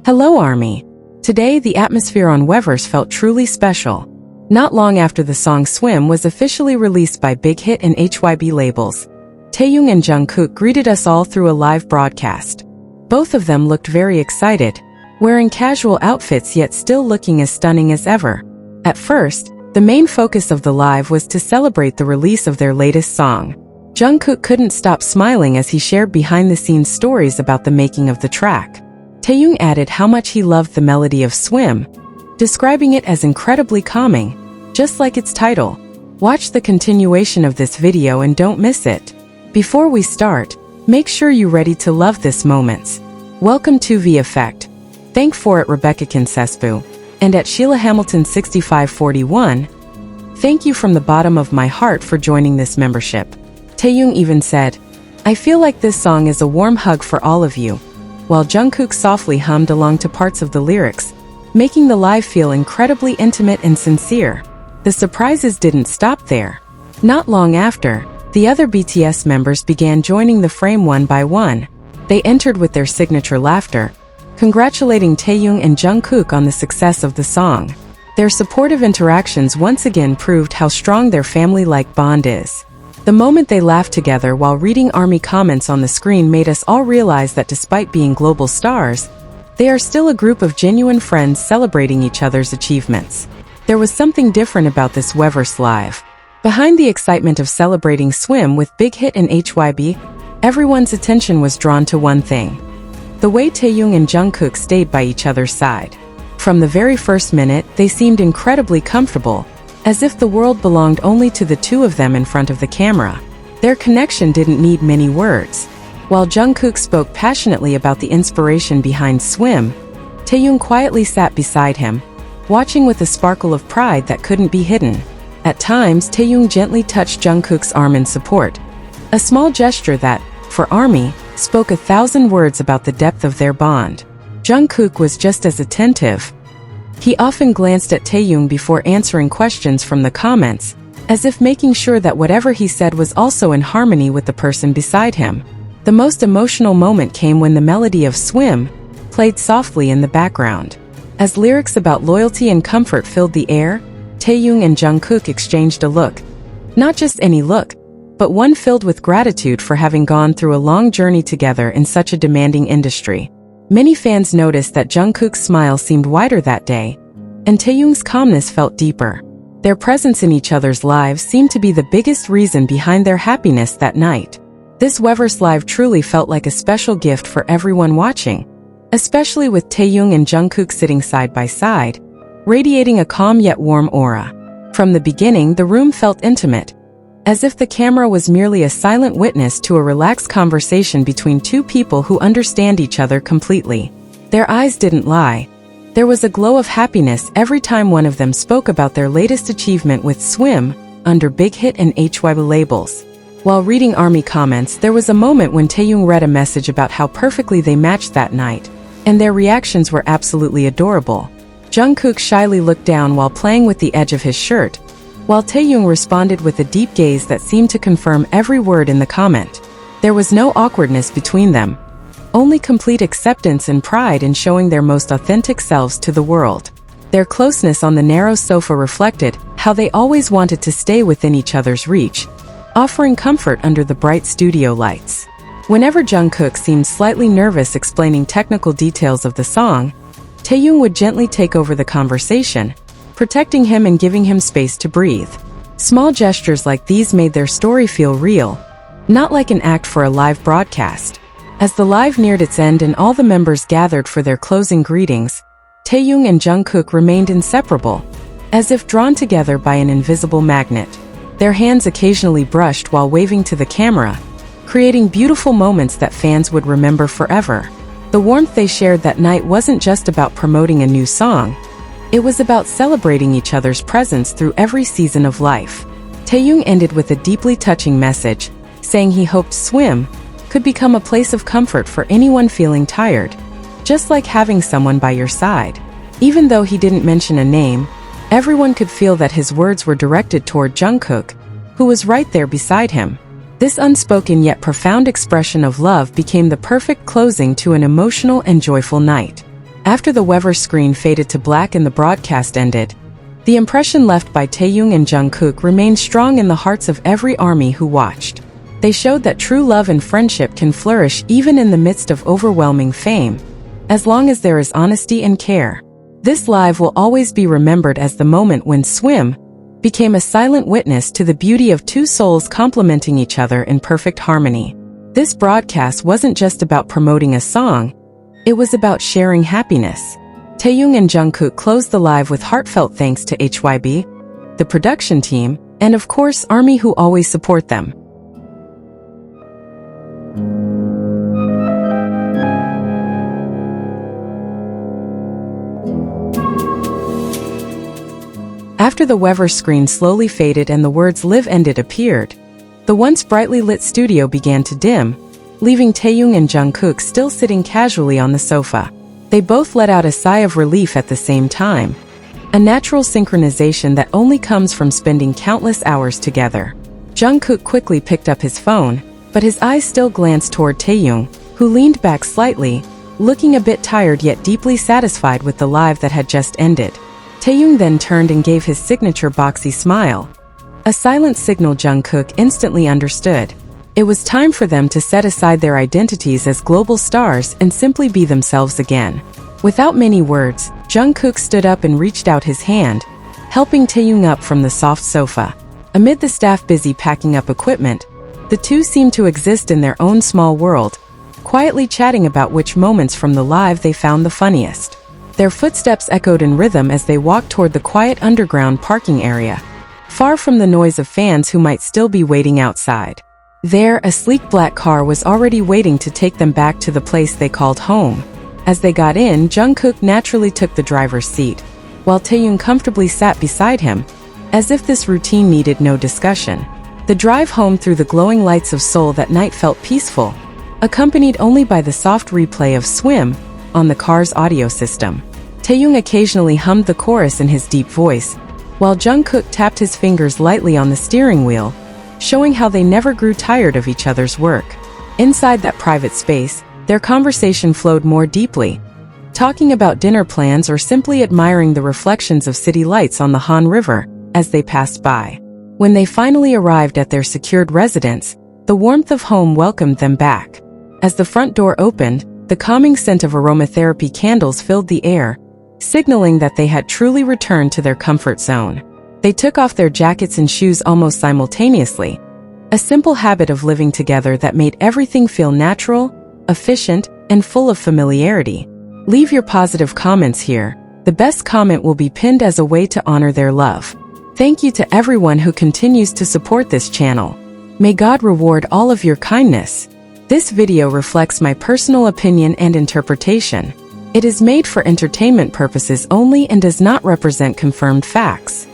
Hello Army! Today the atmosphere on Weverse felt truly special. Not long after the song Swim was officially released by BigHit and HYBE Labels, Taehyung and Jungkook greeted us all through a live broadcast. Both of them looked very excited, wearing casual outfits yet still looking as stunning as ever. At first, the main focus of the live was to celebrate the release of their latest song. Jungkook couldn't stop smiling as he shared behind-the-scenes stories about the making of the track. Taehyung added how much he loved the melody of Swim, describing it as incredibly calming, just like its title. Watch the continuation of this video and don't miss it. Before we start, make sure you're ready to love this moments. Welcome to VKook. Thank for it Rebecca Kinsespu, and at Sheila Hamilton 6541. Thank you from the bottom of my heart for joining this membership. Taehyung even said, I feel like this song is a warm hug for all of you, while Jungkook softly hummed along to parts of the lyrics, making the live feel incredibly intimate and sincere. The surprises didn't stop there. Not long after, the other BTS members began joining the frame one by one. They entered with their signature laughter, congratulating Taehyung and Jungkook on the success of the song. Their supportive interactions once again proved how strong their family-like bond is. The moment they laughed together while reading ARMY comments on the screen made us all realize that despite being global stars, they are still a group of genuine friends celebrating each other's achievements. There was something different about this Weverse live. Behind the excitement of celebrating Swim with BigHit and HYBE, everyone's attention was drawn to one thing: the way Taehyung and Jungkook stayed by each other's side. From the very first minute, they seemed incredibly comfortable, as if the world belonged only to the two of them in front of the camera. Their connection didn't need many words. While Jungkook spoke passionately about the inspiration behind Swim, Taehyung quietly sat beside him, watching with a sparkle of pride that couldn't be hidden. At times, Taehyung gently touched Jungkook's arm in support, a small gesture that, for ARMY, spoke 1,000 words about the depth of their bond. Jungkook was just as attentive. He often glanced at Taehyung before answering questions from the comments, as if making sure that whatever he said was also in harmony with the person beside him. The most emotional moment came when the melody of Swim played softly in the background. As lyrics about loyalty and comfort filled the air, Taehyung and Jungkook exchanged a look. Not just any look, but one filled with gratitude for having gone through a long journey together in such a demanding industry. Many fans noticed that Jungkook's smile seemed wider that day, and Taehyung's calmness felt deeper. Their presence in each other's lives seemed to be the biggest reason behind their happiness that night. This Weverse live truly felt like a special gift for everyone watching, especially with Taehyung and Jungkook sitting side by side, radiating a calm yet warm aura. From the beginning, the room felt intimate, as if the camera was merely a silent witness to a relaxed conversation between two people who understand each other completely. Their eyes didn't lie. There was a glow of happiness every time one of them spoke about their latest achievement with Swim, under BigHit and HYBE Labels. While reading ARMY comments, there was a moment when Taehyung read a message about how perfectly they matched that night, and their reactions were absolutely adorable. Jungkook shyly looked down while playing with the edge of his shirt, while Taehyung responded with a deep gaze that seemed to confirm every word in the comment. There was no awkwardness between them, only complete acceptance and pride in showing their most authentic selves to the world. Their closeness on the narrow sofa reflected how they always wanted to stay within each other's reach, offering comfort under the bright studio lights. Whenever Jungkook seemed slightly nervous explaining technical details of the song, Taehyung would gently take over the conversation, protecting him and giving him space to breathe. Small gestures like these made their story feel real, not like an act for a live broadcast. As the live neared its end and all the members gathered for their closing greetings, Taehyung and Jungkook remained inseparable, as if drawn together by an invisible magnet. Their hands occasionally brushed while waving to the camera, creating beautiful moments that fans would remember forever. The warmth they shared that night wasn't just about promoting a new song. It was about celebrating each other's presence through every season of life. Taehyung ended with a deeply touching message, saying he hoped Swim could become a place of comfort for anyone feeling tired, just like having someone by your side. Even though he didn't mention a name, everyone could feel that his words were directed toward Jungkook, who was right there beside him. This unspoken yet profound expression of love became the perfect closing to an emotional and joyful night. After the Weverse screen faded to black and the broadcast ended, the impression left by Taehyung and Jungkook remained strong in the hearts of every ARMY who watched. They showed that true love and friendship can flourish even in the midst of overwhelming fame, as long as there is honesty and care. This live will always be remembered as the moment when Swim became a silent witness to the beauty of two souls complementing each other in perfect harmony. This broadcast wasn't just about promoting a song, it was about sharing happiness. Taehyung and Jungkook closed the live with heartfelt thanks to HYBE, the production team, and of course ARMY who always support them. After the Weverse screen slowly faded and the words "Live" ended appeared, the once brightly lit studio began to dim, leaving Taehyung and Jungkook still sitting casually on the sofa. They both let out a sigh of relief at the same time, a natural synchronization that only comes from spending countless hours together. Jungkook quickly picked up his phone, but his eyes still glanced toward Taehyung, who leaned back slightly, looking a bit tired yet deeply satisfied with the live that had just ended. Taehyung then turned and gave his signature boxy smile, a silent signal Jungkook instantly understood. It was time for them to set aside their identities as global stars and simply be themselves again. Without many words, Jungkook stood up and reached out his hand, helping Taehyung up from the soft sofa. Amid the staff busy packing up equipment, the two seemed to exist in their own small world, quietly chatting about which moments from the live they found the funniest. Their footsteps echoed in rhythm as they walked toward the quiet underground parking area, far from the noise of fans who might still be waiting outside. There, a sleek black car was already waiting to take them back to the place they called home. As they got in, Jungkook naturally took the driver's seat, while Taehyung comfortably sat beside him, as if this routine needed no discussion. The drive home through the glowing lights of Seoul that night felt peaceful, accompanied only by the soft replay of Swim on the car's audio system. Taehyung occasionally hummed the chorus in his deep voice, while Jungkook tapped his fingers lightly on the steering wheel, showing how they never grew tired of each other's work. Inside that private space, their conversation flowed more deeply, talking about dinner plans or simply admiring the reflections of city lights on the Han River as they passed by. When they finally arrived at their secured residence, the warmth of home welcomed them back. As the front door opened, the calming scent of aromatherapy candles filled the air, signaling that they had truly returned to their comfort zone. They took off their jackets and shoes almost simultaneously, a simple habit of living together that made everything feel natural, efficient, and full of familiarity. Leave your positive comments here. The best comment will be pinned as a way to honor their love. Thank you to everyone who continues to support this channel. May God reward all of your kindness. This video reflects my personal opinion and interpretation. It is made for entertainment purposes only and does not represent confirmed facts.